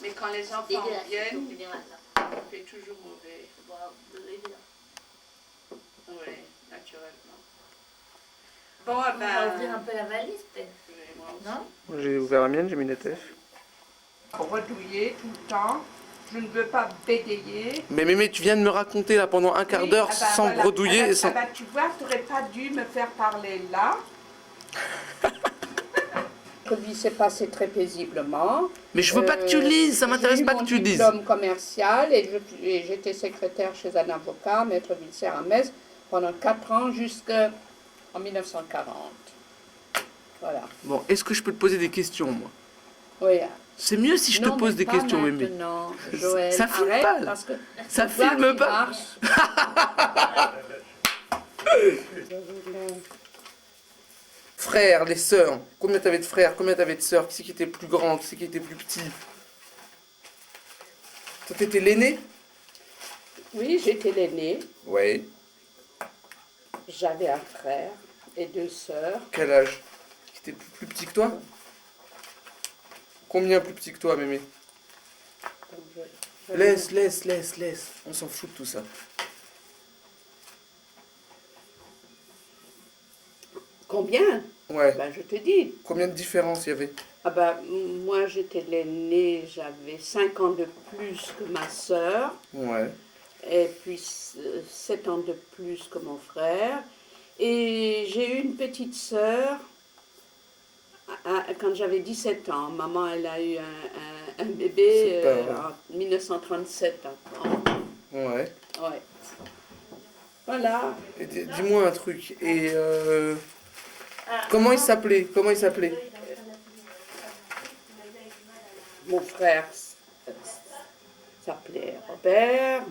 Mais quand les enfants Dégueulasse, viennent, c'est général, là. il fait toujours mauvais. Faut boire de l'eau, là. Oui, naturellement. Bon, On va ouvrir un peu la valise, peut-être. oui, moi aussi. Non? J'ai ouvert la mienne, j'ai mis des tèches. Redouiller tout le temps. Je ne veux pas bégayer. Mais Mémé, tu viens de me raconter là pendant un quart d'heure Oui, ah bah sans voilà. bredouiller Ah bah, et sans... ah bah, tu vois, tu n'aurais pas dû me faire parler là. Notre vie s'est passée très paisiblement. Mais je veux pas que tu lises, ça m'intéresse pas que tu J'ai eu lises. mon diplôme commercial et j'étais secrétaire chez un avocat, Maître Vilser à Metz, pendant 4 ans jusqu'en 1940. Voilà. Bon, est-ce que je peux te poser des questions, moi? Oui. C'est mieux si je te Non, pose mais des pas questions, Mémé. maintenant, Joël. Ça filme Arrête, pas, là. parce que Ça c'est toi filme qui pas. marche. Frères, les sœurs. Combien t'avais de frères? Combien t'avais de sœurs? Qui c'est qui était plus grand? Qui c'est qui était plus petit? Toi, t'étais l'aîné? Oui, j'étais l'aînée. Ouais. J'avais un frère et 2 sœurs. Quel âge? Qui était plus petit que toi? Combien plus petit que toi, Mémé? Donc, je- Laisse. On s'en fout de tout ça. Combien? Ouais. Ben, je te dis. Combien de différences il y avait? Ah ben, moi, j'étais l'aînée, j'avais 5 ans de plus que ma sœur. Ouais. Et puis 7 ans de plus que mon frère. Et j'ai eu une petite sœur quand j'avais 17 ans. Maman, elle a eu un bébé C'est pas vrai. en 1937. Ouais. Ouais. Voilà. Et dis-moi un truc. Et comment il s'appelait? Comment il s'appelait? Mon frère s'appelait Robert,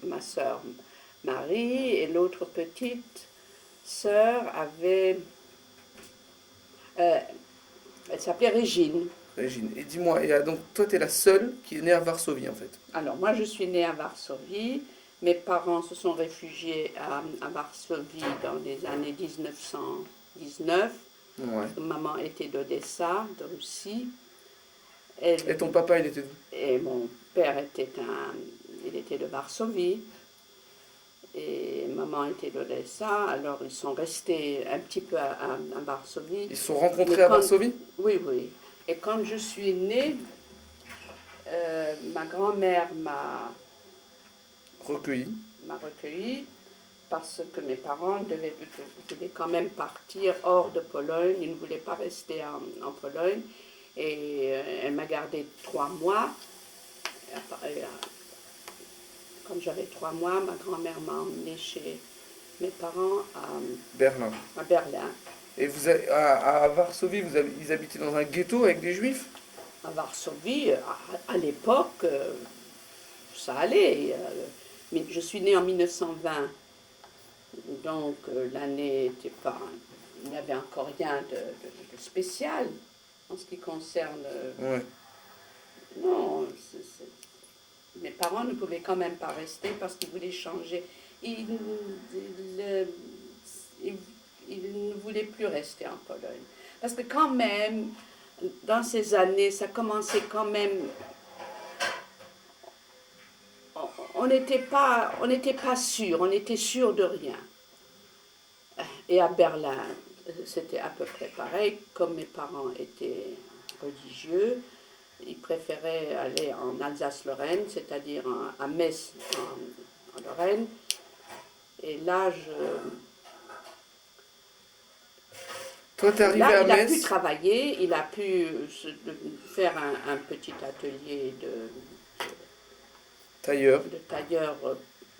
ma sœur Marie, et l'autre petite sœur avait... elle s'appelait Régine. Régine. Et dis-moi, donc toi, t'es la seule qui est née à Varsovie, en fait. Alors, moi, je suis née à Varsovie. Mes parents se sont réfugiés à Varsovie dans les années 1919. Ouais. Maman était d'Odessa, de Russie. Et ton papa, il était d'où? Et mon père il était de Varsovie. Et maman était d'Odessa. Alors, ils sont restés un petit peu à Varsovie. Ils se sont rencontrés Mais à quand- Varsovie? Oui, oui. Et quand je suis née, ma grand-mère m'a Recueillis. recueillie parce que mes parents voulaient quand même partir hors de Pologne. Ils ne voulaient pas rester en Pologne. Et elle m'a gardée 3 mois. Quand j'avais 3 mois, ma grand-mère m'a emmenée chez mes parents Berlin. à Berlin. Et à Varsovie, ils habitaient dans un ghetto avec des juifs? À Varsovie, à l'époque, ça allait. Mais je suis née en 1920, donc l'année n'était pas... Il n'y avait encore rien de spécial en ce qui concerne... Ouais. Non, mes parents ne pouvaient quand même pas rester parce qu'ils voulaient changer. Ils ne voulaient plus rester en Pologne. Parce que quand même, dans ces années, ça commençait quand même... On n'était pas sûr, on était sûr de rien. Et à Berlin, c'était à peu près pareil. Comme mes parents étaient religieux, ils préféraient aller en Alsace-Lorraine, c'est-à-dire à Metz, en Lorraine. Et là, Toi, t'es arrivé là, à il a pu Metz. travailler, il a pu faire un petit atelier Tailleur. de tailleur.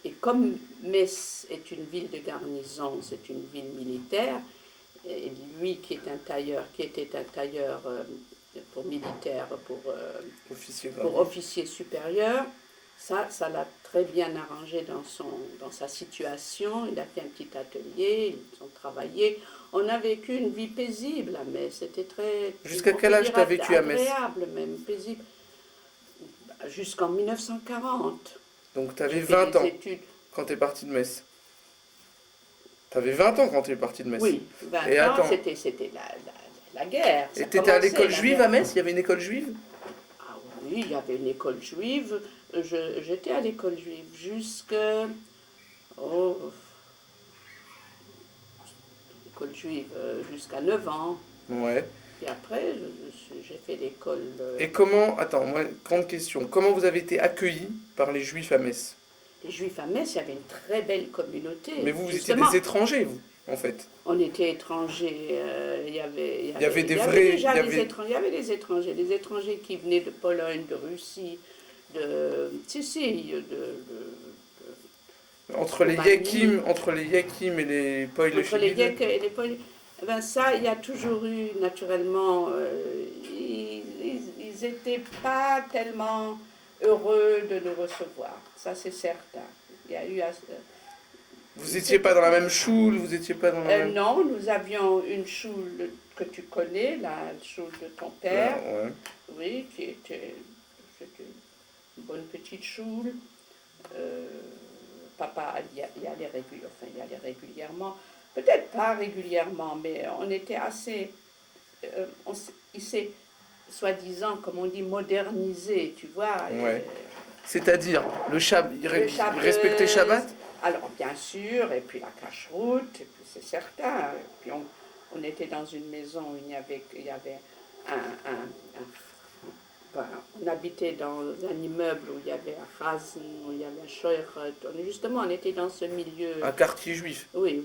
Et comme Metz est une ville de garnison, c'est une ville militaire, et lui qui était un tailleur pour militaire, Officier pour grade. officier supérieur, ça l'a très bien arrangé dans sa situation. Il a fait un petit atelier, ils ont travaillé. On a vécu une vie paisible à Metz. C'était très... Jusqu'à on quel peut âge dire t'as vécu à Metz? Agréable même, paisible. Jusqu'en 1940. Donc t'avais J'ai fait 20 des ans études. quand t'es parti de Metz. T'avais 20 ans quand t'es parti de Metz. Oui, 20 Et ans, attends. c'était la guerre. Et Ça t'étais à commençait, l'école la juive guerre. à Metz? Il y avait une école juive? Ah oui, oui, il y avait une école juive. J'étais à l'école juive oh, école juive jusqu'à 9 ans. Ouais. Et après, j'ai fait l'école. Et comment, attends, moi, grande question, comment vous avez été accueillis par les Juifs à Metz? Les Juifs à Metz, il y avait une très belle communauté. Mais vous étiez Justement, des étrangers, vous, en fait. on était étrangers. Il y avait des vrais- déjà il y avait- des étrangers. Il y avait des étrangers qui venaient de Pologne, de Russie, de Sicile, Entre les Roumanie. Yakim et les Poil Entre les Grecs et les Polonais. Eh ben ça, il y a toujours eu, naturellement, ils n'étaient pas tellement heureux de nous recevoir. Ça, c'est certain. Il y a eu... Vous étiez pas dans la même choule, vous étiez pas dans la même... non, nous avions une choule que tu connais, la choule de ton père, Ouais. oui, c'était une bonne petite choule. Papa y allait régulièrement. Peut-être pas régulièrement, mais on était assez... il s'est, soi-disant, comme on dit, modernisé, tu vois. Ouais. C'est-à-dire, il Shabbat, respectait Shabbat? Alors, bien sûr, et puis la cache-route, et puis c'est certain. Et puis on était dans une maison où il y avait on habitait dans un immeuble où il y avait un Hazen, où il y avait un Scheuer. Justement, on était dans ce milieu. Un quartier juif. Oui,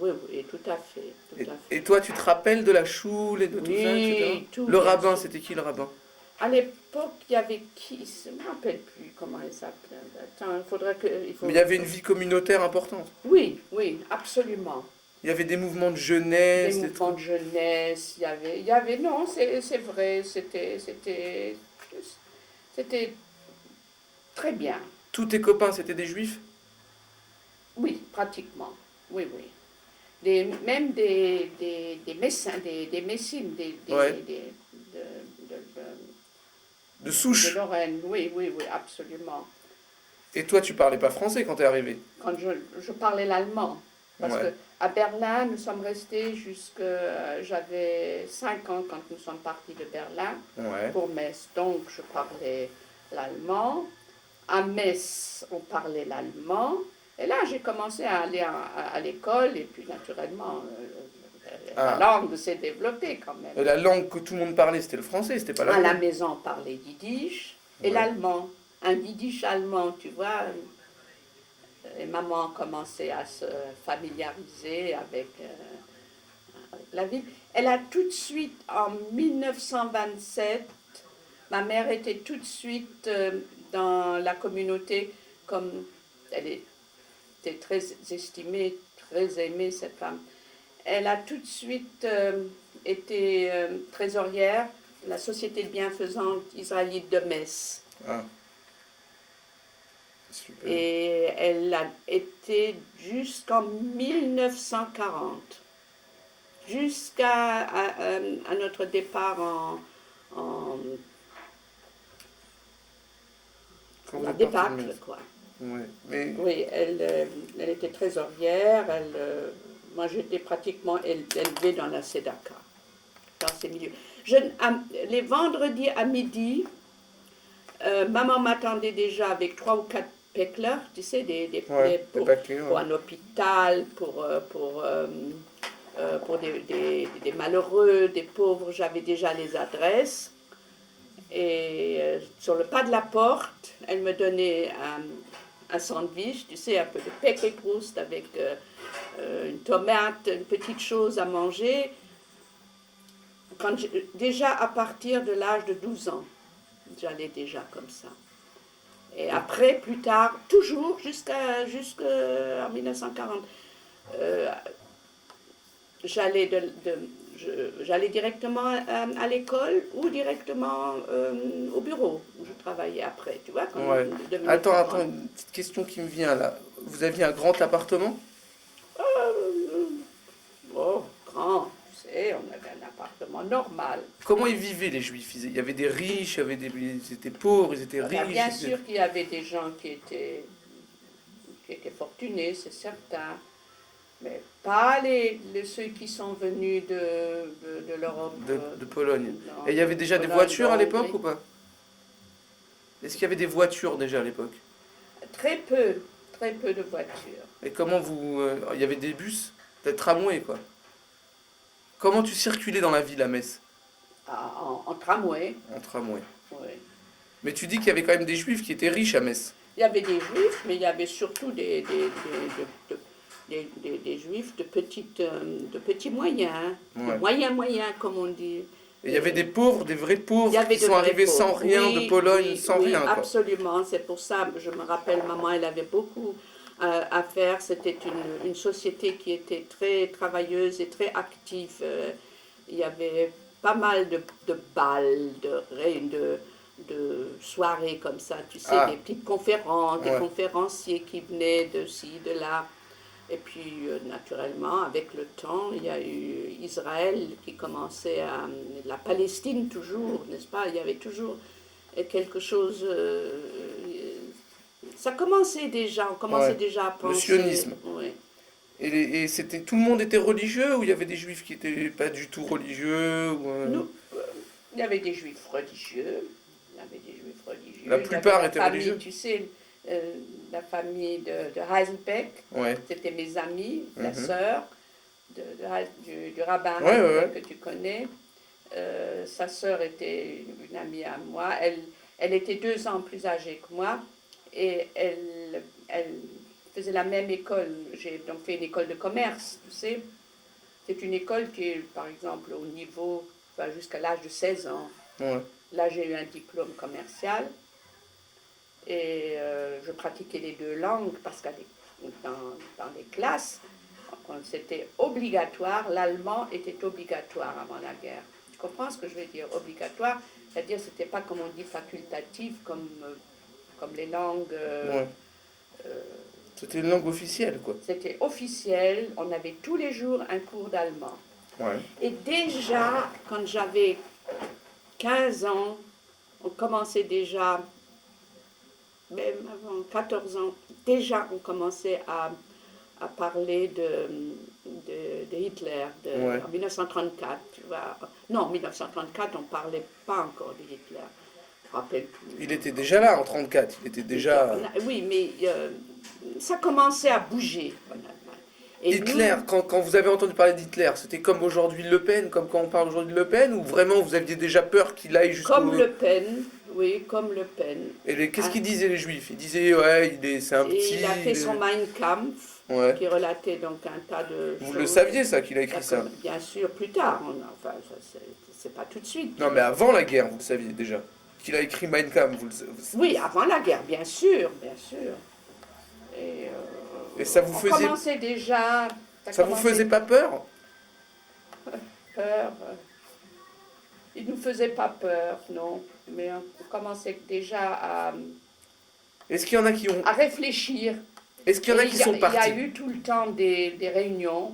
tout à fait. Et toi, tu te rappelles de la choule et de tout ça, etc. Oui, tout. Le bien rabbin, sûr. c'était qui le rabbin? À l'époque, il y avait qui? Je ne me rappelle plus comment il s'appelait. Attends, il faudrait que... Mais il y avait une vie communautaire importante. Oui, absolument. Il y avait des mouvements de jeunesse. Des mouvements de jeunesse, il y avait non, c'est vrai, c'était très bien. Tous tes copains, c'était des juifs? Oui, pratiquement, oui. Même des Messins, des Messines, Ouais. De de souche. Lorraine, oui, absolument. Et toi, tu parlais pas français quand t'es arrivé? Quand je parlais l'allemand, parce Ouais. qu'à Berlin, nous sommes restés j'avais 5 ans quand nous sommes partis de Berlin Ouais. pour Metz, donc je parlais l'allemand. À Metz, on parlait l'allemand. Et là, j'ai commencé à aller à l'école, et puis naturellement, la langue s'est développée quand même. Et la langue que tout le monde parlait, c'était le français, c'était pas À la l'allemand. maison, on parlait yiddish et Ouais. l'allemand. Un yiddish allemand, tu vois. Et maman commençait à se familiariser avec la ville. Elle a tout de suite, en 1927, ma mère était tout de suite dans la communauté, comme elle était très estimée, très aimée, cette femme. Elle a tout de suite été trésorière de la Société de bienfaisance israélite de Metz. Ah. Super. Et elle a été jusqu'en 1940, jusqu'à notre départ Quand la vous êtes parti de débâcle, Metz. quoi. Ouais. Mais Oui, elle était trésorière. Moi, j'étais pratiquement élevée dans la Tzedaka, dans ces milieux. Les vendredis à midi, maman m'attendait déjà avec 3 ou 4 péclers, tu sais, pour un hôpital, pour des malheureux, des pauvres. J'avais déjà les adresses. Et sur le pas de la porte, elle me donnait un sandwich, tu sais, un peu de peck et proust avec une tomate, une petite chose à manger. Déjà à partir de l'âge de 12 ans, j'allais déjà comme ça. Et après, plus tard, toujours jusqu'en 1940, j'allais directement à l'école ou directement au bureau où je travaillais après, tu vois. ouais. Attends, une petite question qui me vient là. Vous aviez un grand appartement? Oh, grand, tu sais, on avait un appartement normal. Comment ils vivaient les juifs? Il y avait des riches, ils étaient pauvres, ils étaient riches. Bien sûr qu'il y avait des gens qui étaient fortunés, c'est certain. Mais pas ceux qui sont venus de l'Europe. De Pologne. Non, Et il y avait déjà des Pologne, voitures à de l'époque Hongrie. ou pas? Est-ce qu'il y avait des voitures déjà à l'époque? Très peu de voitures. Et comment vous... il y avait des bus? Des tramways, quoi. Comment tu circulais dans la ville à Metz? En tramway, En tramway. oui. Mais tu dis qu'il y avait quand même des juifs qui étaient riches à Metz. Il y avait des juifs, mais il y avait surtout des juifs de petits moyens, Ouais. moyens comme on dit. Et il y avait des pauvres, des vrais Il y pauvres avait qui de sont vrais arrivés sans pauvres. rien Oui, de Pologne, oui, sans oui, rien, quoi. Absolument, c'est pour ça, je me rappelle, maman, elle avait beaucoup à faire. C'était une société qui était très travailleuse et très active. Il y avait pas mal de balles, de soirées comme ça, tu sais, Ah. des petites conférences, des Ouais. conférenciers qui venaient de ci, de là. Et puis, naturellement, avec le temps, il y a eu Israël qui commençait à... La Palestine toujours, n'est-ce pas? Il y avait toujours quelque chose... ça commençait déjà, on commençait Ouais. déjà à Le penser... sionisme. Oui. Et c'était, tout le monde était religieux ou il y avait des juifs qui étaient pas du tout religieux ou, Nous, il y avait des juifs religieux. Il y avait des juifs religieux. La Il y avait plupart la étaient famille, religieux. Tu sais, la famille de Heisenbeck, Ouais. c'était mes amis, la Mhm. sœur du rabbin Ouais, ouais, Heisenbeck ouais. que tu connais. Sa sœur était une amie à moi. Elle était 2 ans plus âgée que moi et elle faisait la même école. J'ai donc fait une école de commerce, tu sais. C'est une école qui est, par exemple, au niveau, enfin, jusqu'à l'âge de 16 ans. Ouais. Là, j'ai eu un diplôme commercial et je pratiquais les 2 langues parce que dans les classes, c'était obligatoire, l'allemand était obligatoire avant la guerre. Tu comprends ce que je veux dire? Obligatoire, c'est-à-dire c'était pas comme on dit facultatif, comme les langues. Ouais. C'était une langue officielle, quoi. C'était officiel, on avait tous les jours un cours d'allemand. Ouais. Et déjà, quand j'avais 15 ans, on commençait déjà, même avant 14 ans, déjà on commençait à parler de Hitler, Ouais. en 1934. Tu vois. Non, en 1934, on ne parlait pas encore de Hitler. Je me rappelle plus. Il était déjà là en 34, il était déjà... Oui, mais ça commençait à bouger en Allemagne. Et Hitler, nous, quand vous avez entendu parler d'Hitler, c'était comme aujourd'hui Le Pen, comme quand on parle aujourd'hui de Le Pen, ou vraiment vous aviez déjà peur qu'il aille jusqu'au... comme Le Pen, oui, comme Le Pen. Et qu'est-ce qu'ils disaient les juifs? Ils disaient, ouais, c'est un Et petit... il a fait son Mein Kampf, Ouais. qui relatait donc un tas de Vous choses. le saviez ça, qu'il a écrit ça? Bien sûr, plus tard. Enfin, c'est pas tout de suite. Non mais avant la guerre, vous le saviez déjà. Qu'il a écrit Mein Kampf, Oui, avant la guerre, bien sûr, bien sûr. Et ça vous on faisait... commençait déjà... Ça vous faisait pas peur? Peur. Il ne nous faisait pas peur, non. Mais on commençait déjà Est-ce qu'il y en a qui ont... à réfléchir. Est-ce qu'il y en a Et qui sont Il y a partis? eu tout le temps des réunions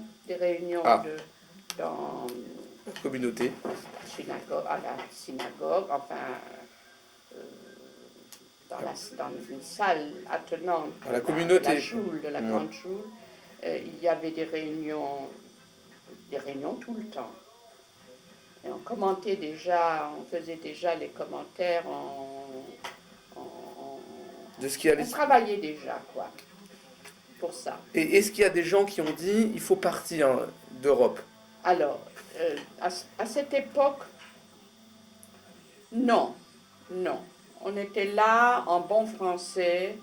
Ah. dans Communauté. à la synagogue, enfin, dans une salle attenante À la communauté. de la choule, de la Ouais. grande choule. Il y avait des réunions tout le temps. Et on commentait déjà, on faisait déjà les commentaires, De ce qui allait... on travaillait déjà, quoi, pour ça. Et est-ce qu'il y a des gens qui ont dit, il faut partir d'Europe? Alors, à cette époque, non. On était là en bon français,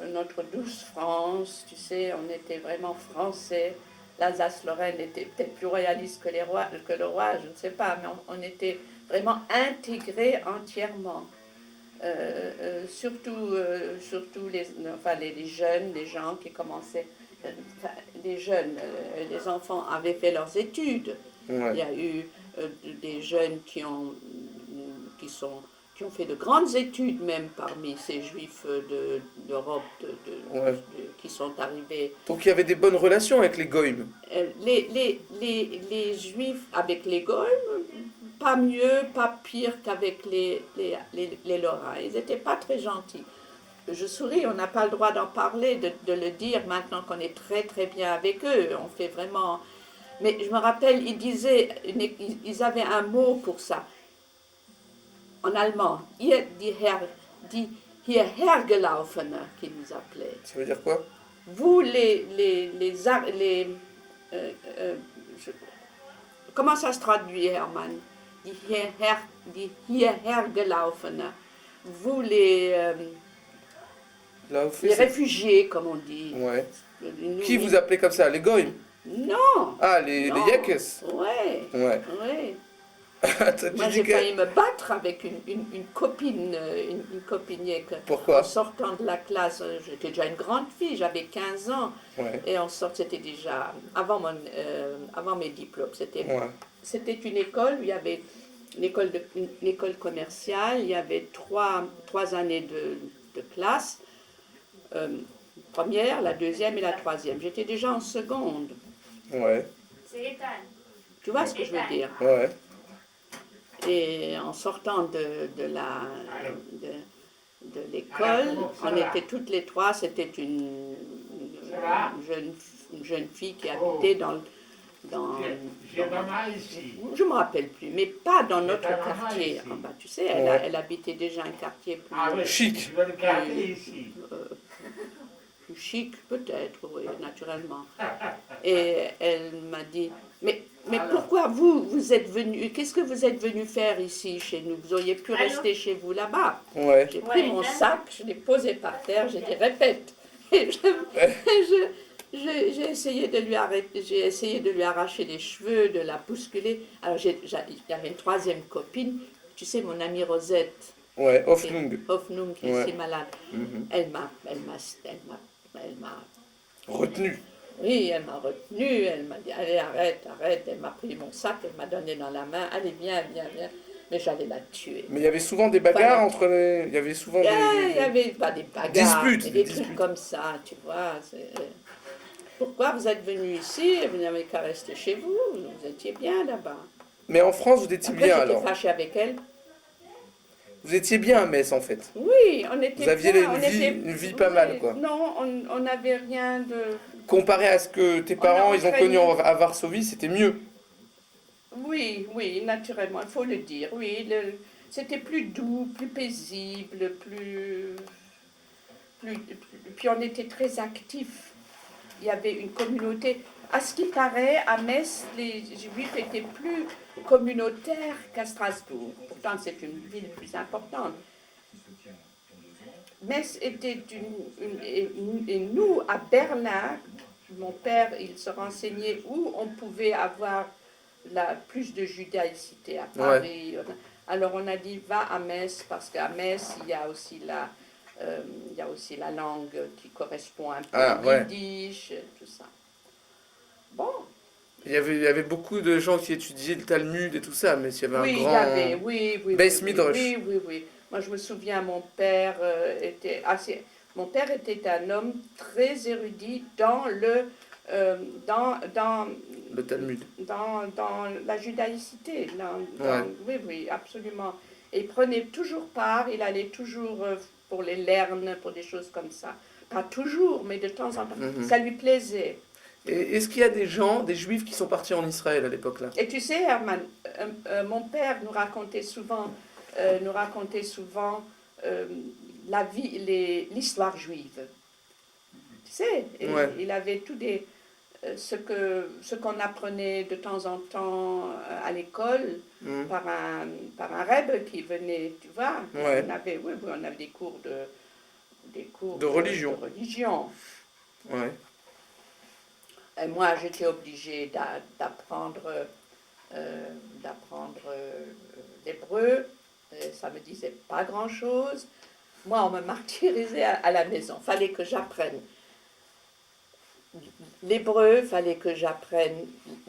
notre douce France, tu sais, on était vraiment français. L'Alsace-Lorraine était peut-être plus royaliste que le roi, je ne sais pas, mais on était vraiment intégrés entièrement. Surtout les jeunes, les gens qui commençaient, les jeunes, les enfants avaient fait leurs études. Ouais. Il y a eu des jeunes qui ont fait de grandes études même parmi ces juifs d'Europe Ouais. qui sont arrivés. Donc il y avait des bonnes relations avec les Goïms. Les juifs avec les Goïms, pas mieux, pas pire qu'avec les Lorrains. Ils n'étaient pas très gentils. Je souris, on n'a pas le droit d'en parler, de le dire maintenant qu'on est très très bien avec eux. On fait vraiment... Mais je me rappelle, ils avaient un mot pour ça. En allemand. Ihr, die die Hierhergelaufene, qui nous appelait. Ça veut dire quoi? Vous, je- comment ça se traduit, Hermann? Die Hierhergelaufene. Vous, Là, au fait, les c'est- réfugiés, comme on dit. Ouais. Nous- Qui vous appelez comme ça? Les goïms? Non. Ah, les Non. yekes? Ouais. Ouais. Ouais. Attends, tu Moi, dis j'ai que- failli me battre avec une copine, une copinière. Pourquoi? En sortant de la classe, j'étais déjà une grande fille, j'avais 15 ans. Ouais. Et on sort, c'était déjà avant mes diplômes. Ouais. C'était une école où il y avait une école commerciale, il y avait trois années de classe, première, la deuxième et la troisième. J'étais déjà en seconde. Ouais. C'est Ethan. Tu vois ce que je veux dire? Ouais. Et en sortant de l'école, on était toutes les trois, c'était une jeune fille qui habitait dans J'ai maman ici. je ne me rappelle plus, mais pas dans notre ta maman quartier. ici. Ah bah, tu sais, Ouais. elle habitait déjà un quartier Ah oui, Chic. je vais le garder ici. plus chic, peut-être, oui, naturellement. Et elle m'a dit, mais pourquoi vous êtes venu, qu'est-ce que vous êtes venu faire ici, chez nous? Vous auriez pu Allô? rester chez vous là-bas. Ouais. J'ai pris Ouais, mon hein. sac, je l'ai posé par terre, j'ai dit répète. Et j'ai essayé de lui arrêter, j'ai essayé de lui arracher les cheveux, de la bousculer. Alors il y avait une troisième copine, tu sais, mon amie Rosette, Ouais. Hoffnung. Hoffnung, qui est Ouais. si malade. Mhm. Elle m'a, Retenu. oui, elle m'a retenue, elle m'a dit allez arrête, elle m'a pris mon sac, elle m'a donné dans la main, allez viens, mais j'allais la tuer. Mais il y avait souvent des bagarres Voilà. entre les... Il y avait souvent Il n'y avait pas des bagarres, Disputes, mais des des trucs disputes. comme ça, tu vois. Pourquoi vous êtes venu ici? Vous n'avez qu'à rester chez vous, vous étiez bien là-bas. Mais en France, vous étiez Après, bien j'étais alors. fâchée avec elle. Vous étiez bien à Metz en fait. Oui, on était Vous aviez bien, une vie pas mal, quoi. Non, on n'avait rien de... Comparé à ce que tes parents ils ont connu à Varsovie, c'était mieux. Oui, naturellement, il faut le dire. Oui, c'était plus doux, plus paisible, puis on était très actifs. Il y avait une communauté. À ce qui paraît, à Metz, les Juifs étaient plus communautaires qu'à Strasbourg. Pourtant, c'est une ville plus importante. Metz était et nous, à Berlin, mon père, il se renseignait où on pouvait avoir plus de judaïcité, à Paris. Alors on a dit, va à Metz, parce qu'à Metz, il y a aussi la langue qui correspond un peu au yiddish, tout ça. Bon. Il y avait beaucoup de gens qui étudiaient le Talmud et tout ça, mais il y avait Oui, un il grand... y avait, oui. Beis Midrash. Oui. Moi, je me souviens, mon père était un homme très érudit dans le Talmud. dans la judaïcité. Ouais. Oui, absolument. Et il prenait toujours part, il allait toujours pour les lernes, pour des choses comme ça. Pas toujours, mais de temps en temps. Mhm. Ça lui plaisait. Et est-ce qu'il y a des gens, des juifs qui sont partis en Israël à l'époque-là? Et tu sais, Herman, mon père nous racontait souvent la vie, l'histoire juive. Tu sais, et Ouais. il avait tout ce qu'on apprenait de temps en temps à l'école Mhm. par un rebbe qui venait, tu vois. Ouais. On avait des cours De religion. de religion. Ouais. Et moi, j'étais obligée d'apprendre l'hébreu. Ça me disait pas grand-chose. Moi, on me martyrisait à la maison. Fallait que j'apprenne l'hébreu, fallait que j'apprenne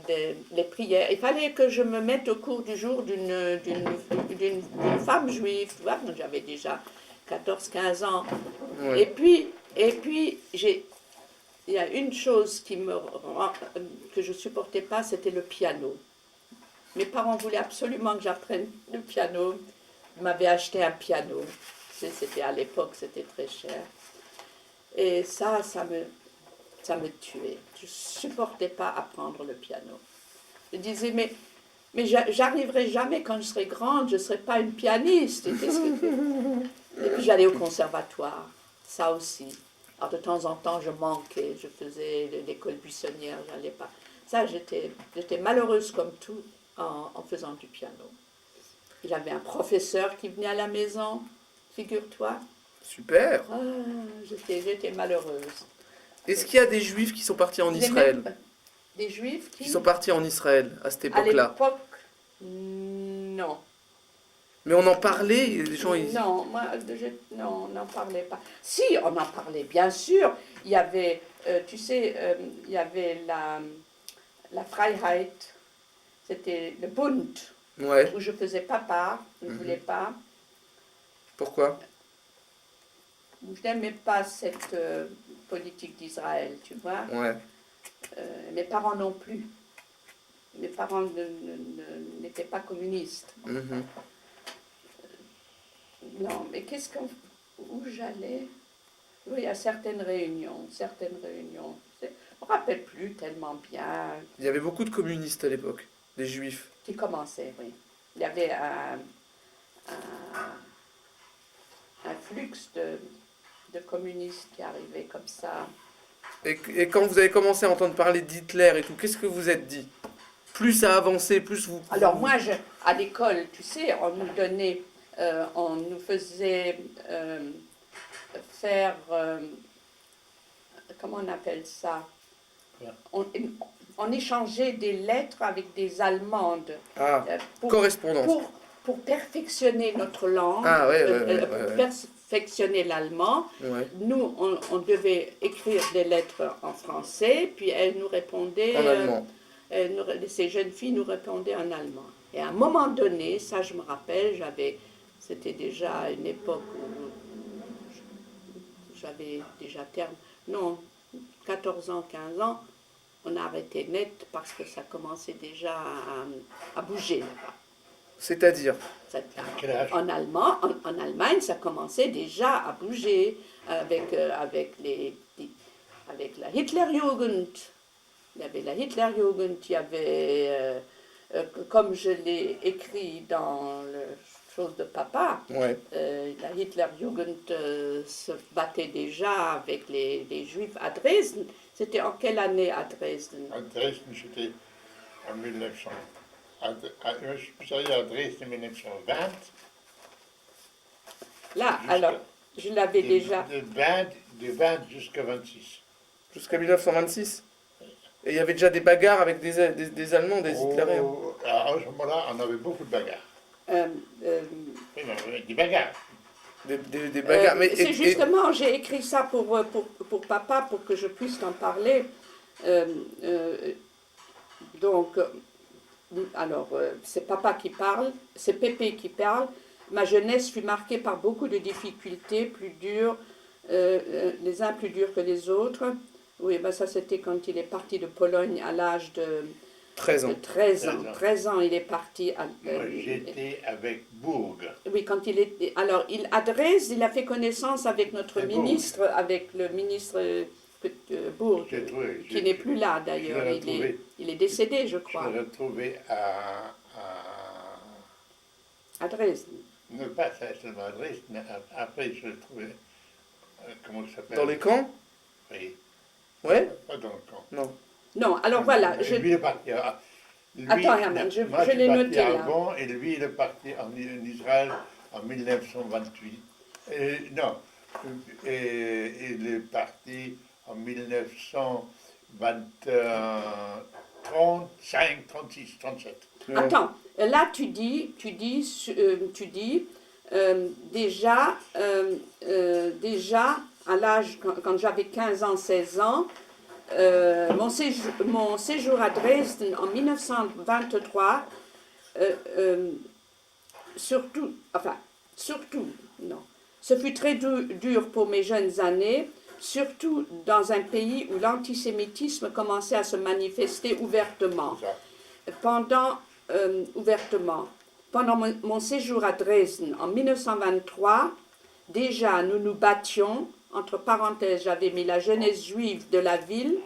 les prières. Il fallait que je me mette au cours du jour d'une femme juive. Tu vois, j'avais déjà 14-15 ans. Ouais. Et puis il y a une chose que je supportais pas, c'était le piano. Mes parents voulaient absolument que j'apprenne le piano. Ils m'avaient acheté un piano. C'était à l'époque, c'était très cher. Et ça me tuait. Je supportais pas apprendre le piano. Je disais, mais j'arriverai jamais quand je serai grande, je serai pas une pianiste. Et puis j'allais au conservatoire, ça aussi. Alors de temps en temps, je manquais, je faisais l'école buissonnière, j'allais pas. Ça, j'étais malheureuse comme tout en faisant du piano. J'avais un professeur qui venait à la maison, figure-toi. Super. Ah, j'étais malheureuse. Est-ce qu'il y a des juifs qui sont partis en Israël? Des juifs Qui sont partis en Israël à cette À époque-là? l'époque, non. Mais on en parlait, et les gens ils... Non, non, on n'en parlait pas. Si, on en parlait, bien sûr. Il y avait, tu sais, il y avait la Freiheit, c'était le Bund, Ouais. où je faisais pas part, je ne voulais pas. Pourquoi? Je n'aimais pas cette politique d'Israël, tu vois. Ouais. Mes parents non plus. Mes parents n'étaient pas communistes. Mhm. Non, mais où j'allais? Oui, à certaines réunions. Je ne me rappelle plus tellement bien. Il y avait beaucoup de communistes à l'époque, des juifs. Qui commençait, oui. Il y avait un flux de communistes qui arrivaient comme ça. Et quand vous avez commencé à entendre parler d'Hitler et tout, qu'est-ce que vous êtes dit? Plus ça avançait, plus vous... Alors moi, à l'école, tu sais, on nous faisait faire, comment on appelle ça? On échangeait des lettres avec des Allemandes Ah, pour, correspondance. pour perfectionner notre langue, Ah, ouais, pour perfectionner l'allemand. Ouais. Nous, on devait écrire des lettres en français, puis elles nous répondaient... En allemand. Ces jeunes filles nous répondaient en allemand. Et à un moment donné, ça je me rappelle, c'était déjà une époque où j'avais déjà 14 ans, 15 ans, on a arrêté net parce que ça commençait déjà à bouger là-bas. C'est-à-dire? En Allemagne, ça commençait déjà à bouger avec la Hitlerjugend. Il y avait la Hitlerjugend, il y avait, comme je l'ai écrit dans le chose de papa, Ouais. la Hitlerjugend se battait déjà avec les Juifs à Dresden. C'était en quelle année à Dresden? À Dresden, c'était en 1900. Je suis allé à Dresden en 1920. Là, alors, je l'avais déjà. De 20 jusqu'à 26. Jusqu'à 1926. Et il y avait déjà des bagarres avec des Allemands, des Hitlériens. À ce moment-là, on avait beaucoup de bagarres. Oui, mais des bagarres. Des bagarres. Mais, c'est justement, j'ai écrit ça pour papa, pour que je puisse en parler. C'est papa qui parle, c'est Pépé qui parle. Ma jeunesse fut marquée par beaucoup de difficultés, plus dures, les uns plus durs que les autres. Oui, ben ça c'était quand il est parti de Pologne à l'âge de 13 ans. 13 ans, il est parti. J'étais avec Bourg. Oui, quand il est. Alors, à Dresde, il a fait connaissance avec notre ministre, avec le ministre Bourg, qui n'est plus là d'ailleurs. Il est décédé, je crois. Je l'ai retrouvé à Dresde. Non, pas seulement à Dresde, mais après je l'ai trouvé. Comment ça s'appelle? Dans les camps? Oui. Ouais? Pas dans le camp. Non. Non, alors voilà. Lui, il est parti. Attends, Herman, je l'ai noté là. Avant, et lui, il est parti en Israël en 1928. Non, il est parti en 1935, 36, 37. Ouais. Attends, là tu dis déjà à l'âge, quand j'avais 15 ans, 16 ans, mon séjour à Dresden en 1923, surtout, non, ce fut très dur pour mes jeunes années, surtout dans un pays où l'antisémitisme commençait à se manifester ouvertement. Pendant mon séjour à Dresden en 1923, déjà nous nous battions, entre parenthèses, j'avais mis la jeunesse juive de la ville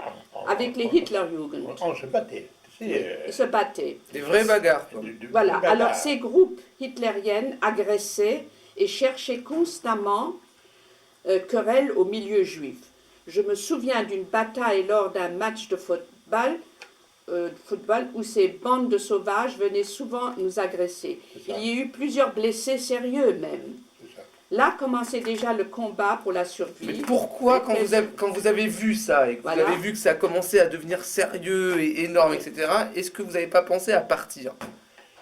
avec les Hitlerjugend. On se battait. Ils se battaient. Des vraies bagarres. Voilà, alors ces groupes hitlériennes agressaient et cherchait constamment querelle au milieu juif. Je me souviens d'une bataille lors d'un match de football où ces bandes de sauvages venaient souvent nous agresser. C'est ça. Il y a eu plusieurs blessés sérieux même. C'est ça. Là commençait déjà le combat pour la survie. Mais pourquoi, Et quand vous avez vu ça et que Voilà. vous avez vu que ça a commencé à devenir sérieux et énorme, etc., est-ce que vous n'avez pas pensé à partir?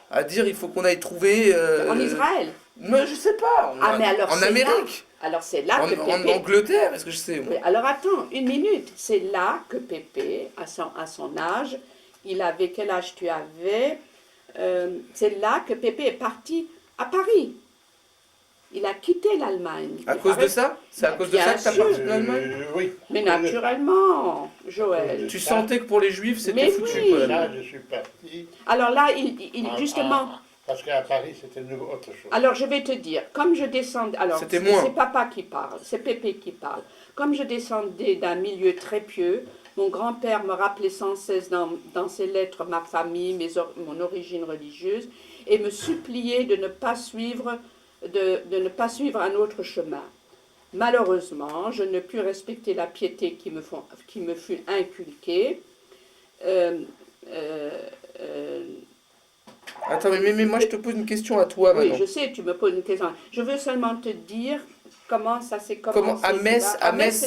À dire il faut qu'on aille trouver. En Israël. Mais je sais pas. Mais alors en c'est Amérique. Alors c'est là que En Pépé... Angleterre, est-ce que je sais moi. Oui, alors attends, une minute. C'est là que Pépé, à son âge, il avait... Quel âge tu avais? C'est là que Pépé est parti à Paris. Il a quitté l'Allemagne. À Il cause de paraît- ça? C'est à cause de Bien ça que t'as sûr. parti de l'Allemagne? Oui. Mais naturellement, Joël. Tu sentais que pour les Juifs c'était Mais foutu oui. quoi. Là, je suis parti. Alors là, justement... Parce qu'à Paris, c'était autre chose. Alors, je vais te dire, comme je descendais... Alors, C'était moins. c'est papa qui parle, c'est Pépé qui parle. Comme je descendais d'un milieu très pieux, mon grand-père me rappelait sans cesse dans ses lettres ma famille, mon origine religieuse, et me suppliait de ne pas suivre un autre chemin. Malheureusement, je ne pus respecter la piété qui me fut inculquée. Attends, mais moi je te pose une question à toi Oui, maintenant. je sais, tu me poses une question. Je veux seulement te dire comment ça s'est commencé. Comment à Metz,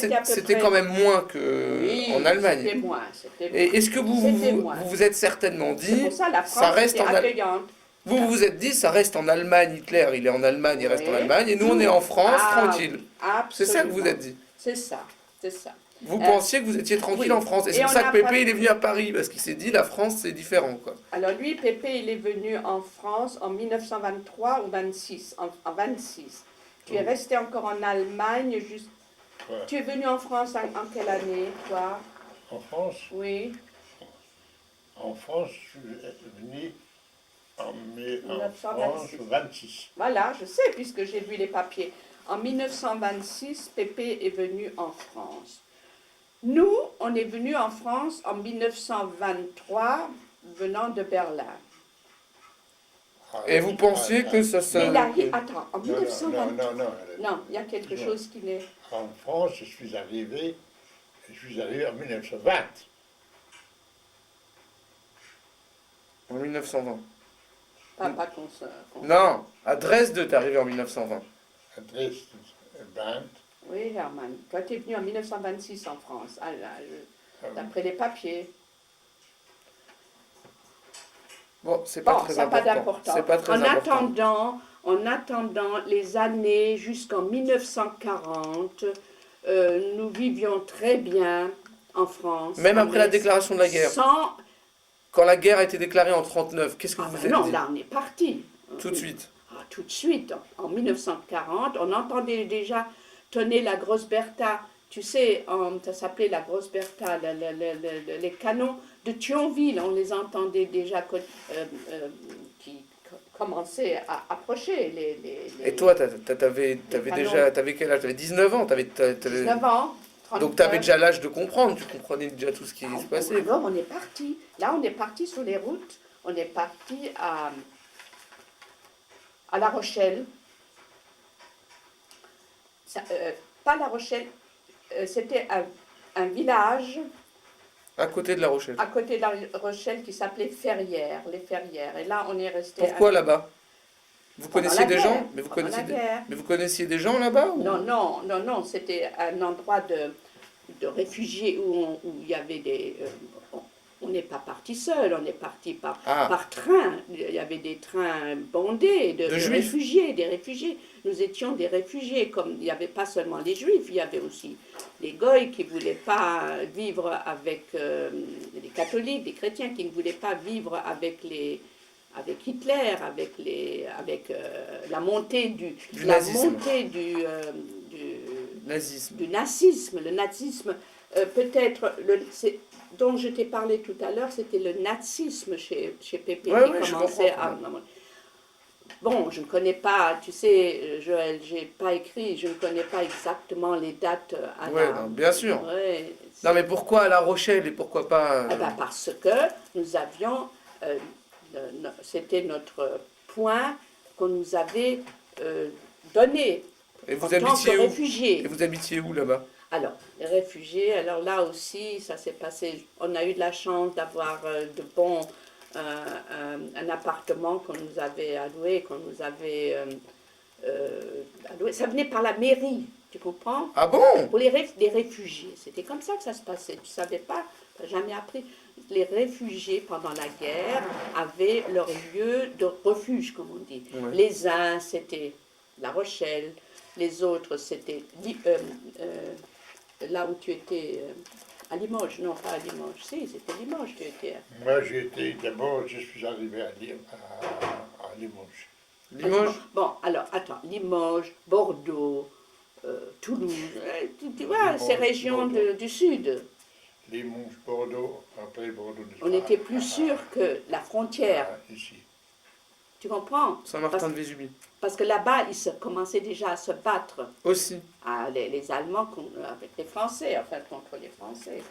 tu vois. À peu c'était près- quand même moins que Oui, en Allemagne. C'était moins. Et est-ce que C'était moins. vous vous êtes certainement C'est dit, pour ça la ça France reste était en Allemagne. accueillante. Vous vous êtes dit, ça reste en Allemagne, Hitler, il est en Allemagne, il reste en Oui. Allemagne, et nous on est en France, Ah, tranquille. C'est ça que vous êtes dit. C'est ça, c'est ça. Vous pensiez que vous étiez tranquille oui. en France. Et Et c'est pour on ça a que Pépé pas- il est venu à Paris, parce qu'il s'est dit, la France c'est différent quoi. Alors lui, Pépé, il est venu en France en 1923 ou 26, en 26. Tu es resté encore en Allemagne juste... Ouais. Tu es venu en France en quelle année, toi? En France, Oui. je suis venu en 1926. France 26. Voilà, je sais, puisque j'ai vu les papiers. En 1926, Pépé est venu en France. Nous, on est venu en France en 1923, venant de Berlin. Et vous pensiez que ça Mais il se... arrive, attends, en Non, 1923. non. Non, il y a quelque Non. chose qui n'est... En France, je suis arrivé en 1920. En 1920. Pas qu'on se... Non, à Dresde t'es arrivé en 1920. À Dresde, 20. Oui, Herman. Toi, tu es venu en 1926 en France. Ah, là, Ah oui. d'après les papiers. Bon, c'est pas Bon, très ça n'a pas important. d'importance. C'est pas très important. En attendant les années jusqu'en 1940, nous vivions très bien en France. Même en après la Metz, déclaration de la guerre. Sans... Quand la guerre a été déclarée en 1939, qu'est-ce que Ah vous ben vous êtes non, dit? là on est parti. Tout de suite. Ah, tout de suite. En 1940, on entendait déjà tonner la grosse Bertha. Tu sais, ça s'appelait la grosse Bertha, les canons de Thionville, on les entendait déjà qui commençaient à approcher. Et toi, t'avais quel âge? T'avais 19 ans. 19 ans. Donc tu avais déjà l'âge de comprendre, tu comprenais déjà tout ce qui se passait. Alors on est parti. Là, on est parti sur les routes. On est parti à La Rochelle. Pas La Rochelle, c'était un village À côté de La Rochelle. à côté de La Rochelle qui s'appelait Ferrières, les Ferrières. Et là, on est resté... Pourquoi là-bas? Vous Pendant connaissiez la des guerre. gens? Mais Pendant la guerre. vous connaissiez des gens là-bas ou... Non, c'était un endroit de réfugiés où il y avait des... on n'est pas parti seul, on est parti par train. Il y avait des trains bondés de Juifs. réfugiés, des réfugiés. Nous étions des réfugiés, comme il n'y avait pas seulement les Juifs, il y avait aussi les Goïs qui ne voulaient pas vivre avec les catholiques, des chrétiens qui ne voulaient pas vivre avec Hitler, avec la montée du Nazisme. du nazisme. Le nazisme, peut-être, dont je t'ai parlé tout à l'heure, c'était le nazisme chez Pépé Ouais, qui je commençait comprends. Bon, je ne connais pas, tu sais, Joël, j'ai pas écrit, je ne connais pas exactement les dates à Non, bien sûr. Ouais, Non mais pourquoi à La Rochelle et pourquoi pas... eh ben, parce que nous avions, c'était notre point qu'on nous avait donnés Et en vous tant que habitiez où? réfugiés. Et vous habitiez où là-bas? Alors, les réfugiés, alors là aussi, ça s'est passé, on a eu de la chance d'avoir un appartement qu'on nous avait alloué, alloué. Ça venait par la mairie, tu comprends? Ah bon? Pour les réfugiés. C'était comme ça que ça se passait. Tu ne savais pas, tu n'as jamais appris. Les réfugiés, pendant la guerre, avaient leur lieu de refuge, comme on dit. Ouais. Les uns, c'était La Rochelle. Les autres, c'était là où tu étais, à Limoges. Non, pas à Limoges. Si, c'était Limoges, tu étais. Moi, d'abord, je suis arrivé à Limoges. Limoges? Bon, alors, attends. Limoges, Bordeaux, Toulouse. Tu vois, ces Limoges, régions Bordeaux. du sud. Limoges, Bordeaux, après Bordeaux. On était plus sûr que la frontière. Ici. Tu comprends? Saint-Martin-de-Vésubie. Parce que là-bas, ils commençaient déjà à se battre. Aussi. Les Allemands avec les Français, enfin contre les Français.